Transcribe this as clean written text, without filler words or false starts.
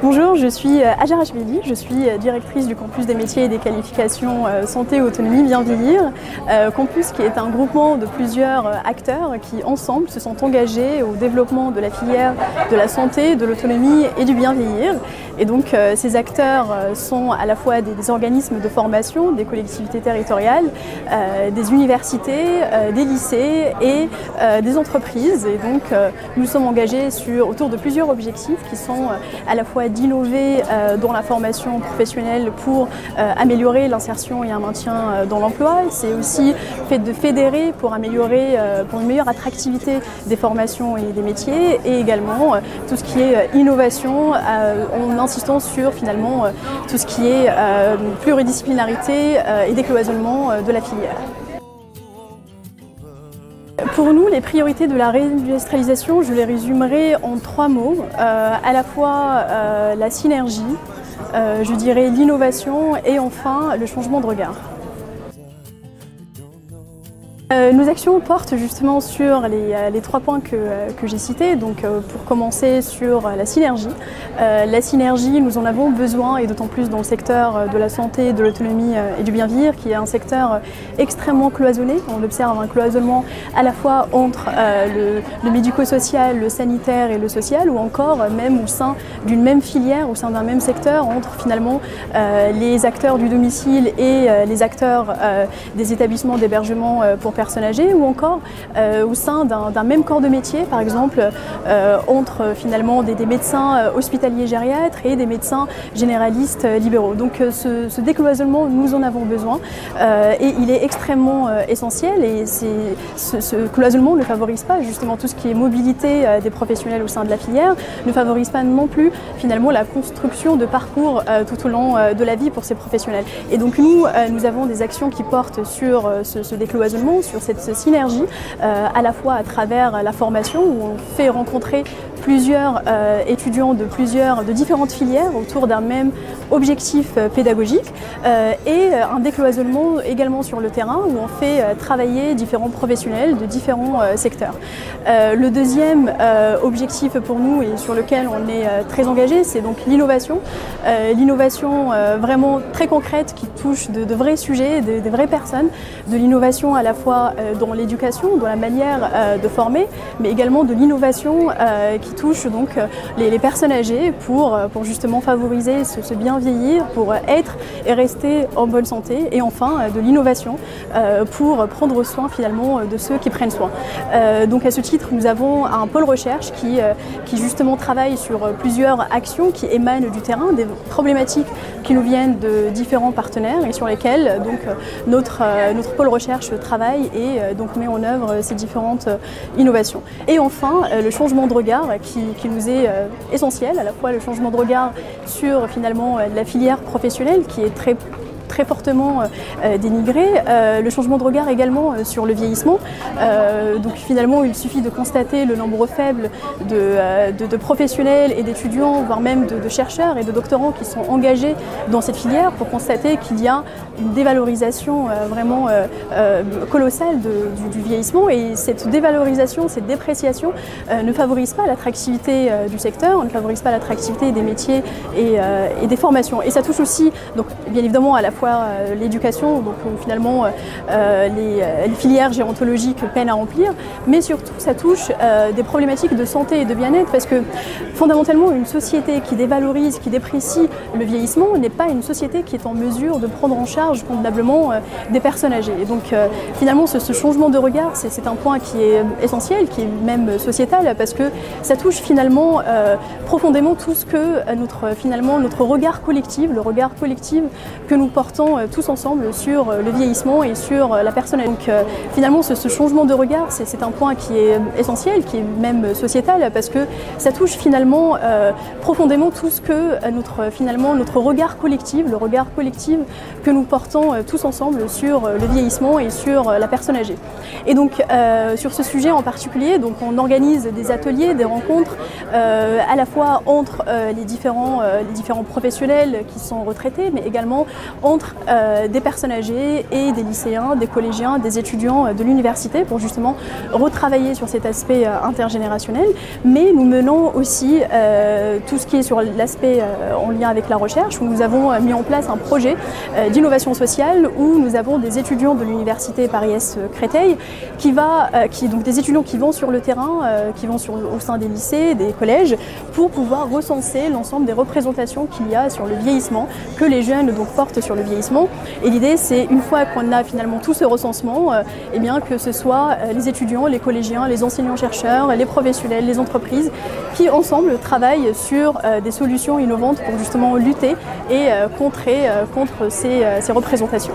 Bonjour, je suis Hajar Hachmedi, je suis directrice du campus des métiers et des qualifications santé, autonomie, bien vieillir. Campus qui est un groupement de plusieurs acteurs qui ensemble se sont engagés au développement de la filière de la santé, de l'autonomie et du bien vieillir. Et donc ces acteurs sont à la fois des organismes de formation, des collectivités territoriales, des universités, des lycées et des entreprises. Et donc nous sommes engagés autour de plusieurs objectifs qui sont à la fois d'innover dans la formation professionnelle pour améliorer l'insertion et un maintien dans l'emploi. C'est aussi le fait de fédérer pour améliorer, pour une meilleure attractivité des formations et des métiers, et également tout ce qui est innovation en insistant sur finalement tout ce qui est pluridisciplinarité et décloisonnement de la filière. Pour nous, les priorités de la réindustrialisation, je les résumerai en 3 mots. À la fois la synergie, je dirais l'innovation et enfin le changement de regard. Nos actions portent justement sur les 3 points que j'ai cités. Donc pour commencer sur la synergie. La synergie, nous en avons besoin, et d'autant plus dans le secteur de la santé, de l'autonomie et du bien vieillir, qui est un secteur extrêmement cloisonné. On observe un cloisonnement à la fois entre le médico-social, le sanitaire et le social, ou encore même au sein d'une même filière, au sein d'un même secteur, entre finalement les acteurs du domicile et les acteurs des établissements d'hébergement pour personnes âgées, ou encore au sein d'un même corps de métier, par exemple entre finalement des médecins hospitaliers gériatres et des médecins généralistes libéraux. Donc ce décloisonnement, nous en avons besoin et il est extrêmement essentiel, et ce cloisonnement ne favorise pas justement tout ce qui est mobilité des professionnels au sein de la filière, ne favorise pas non plus finalement la construction de parcours tout au long de la vie pour ces professionnels. Et donc nous avons des actions qui portent sur ce décloisonnement, sur cette synergie, à la fois à travers la formation, où on fait rencontrer plusieurs étudiants de différentes filières autour d'un même objectif pédagogique, et un décloisonnement également sur le terrain, où on fait travailler différents professionnels de différents secteurs. Le deuxième objectif pour nous, et sur lequel on est très engagé, c'est donc l'innovation. L'innovation vraiment très concrète qui touche de vrais sujets, des vraies personnes, de l'innovation à la fois dans l'éducation, dans la manière de former, mais également de l'innovation qui touche donc les personnes âgées pour justement favoriser ce bien vieillir, pour être et rester en bonne santé, et enfin de l'innovation pour prendre soin finalement de ceux qui prennent soin. Donc à ce titre, nous avons un pôle recherche qui justement travaille sur plusieurs actions qui émanent du terrain, des problématiques qui nous viennent de différents partenaires et sur lesquelles donc notre pôle recherche travaille et donc met en œuvre ces différentes innovations. Et enfin le changement de regard qui nous est essentiel, à la fois le changement de regard sur finalement la filière professionnelle qui est très fortement dénigré, le changement de regard également sur le vieillissement. Donc finalement il suffit de constater le nombre faible de professionnels et d'étudiants, voire même de chercheurs et de doctorants qui sont engagés dans cette filière pour constater qu'il y a une dévalorisation vraiment colossale du vieillissement, et cette dévalorisation, cette dépréciation ne favorise pas l'attractivité du secteur, ne favorise pas l'attractivité des métiers et des formations. Et ça touche aussi, donc bien évidemment, à la fois l'éducation, donc finalement les filières gérontologiques peinent à remplir, mais surtout ça touche des problématiques de santé et de bien-être, parce que fondamentalement une société qui dévalorise, qui déprécie le vieillissement n'est pas une société qui est en mesure de prendre en charge convenablement des personnes âgées. Et donc finalement ce changement de regard, c'est un point qui est essentiel, qui est même sociétal, parce que ça touche finalement profondément tout ce que notre regard collectif, le regard collectif que nous portons tous ensemble sur le vieillissement et sur la personne âgée. Donc finalement ce changement de regard, c'est un point qui est essentiel, qui est même sociétal, parce que ça touche finalement profondément tout ce que notre regard collectif, le regard collectif que nous portons tous ensemble sur le vieillissement et sur la personne âgée. Et donc sur ce sujet en particulier, donc on organise des ateliers, des rencontres à la fois entre les différents professionnels qui sont retraités, mais également entre des personnes âgées et des lycéens, des collégiens, des étudiants de l'université, pour justement retravailler sur cet aspect intergénérationnel. Mais nous menons aussi aussi tout ce qui est sur l'aspect en lien avec la recherche, où nous avons mis en place un projet d'innovation sociale où nous avons des étudiants de l'université Paris-Est Créteil donc des étudiants qui vont sur le terrain, qui vont au sein des lycées, des collèges, pour pouvoir recenser l'ensemble des représentations qu'il y a sur le vieillissement, que les jeunes donc portent sur le vieillissement. Et l'idée, c'est une fois qu'on a finalement tout ce recensement, eh bien, que ce soit les étudiants, les collégiens, les enseignants-chercheurs, les professionnels, les entreprises, qui ensemble travaillent sur des solutions innovantes pour justement lutter et contrer contre ces représentations.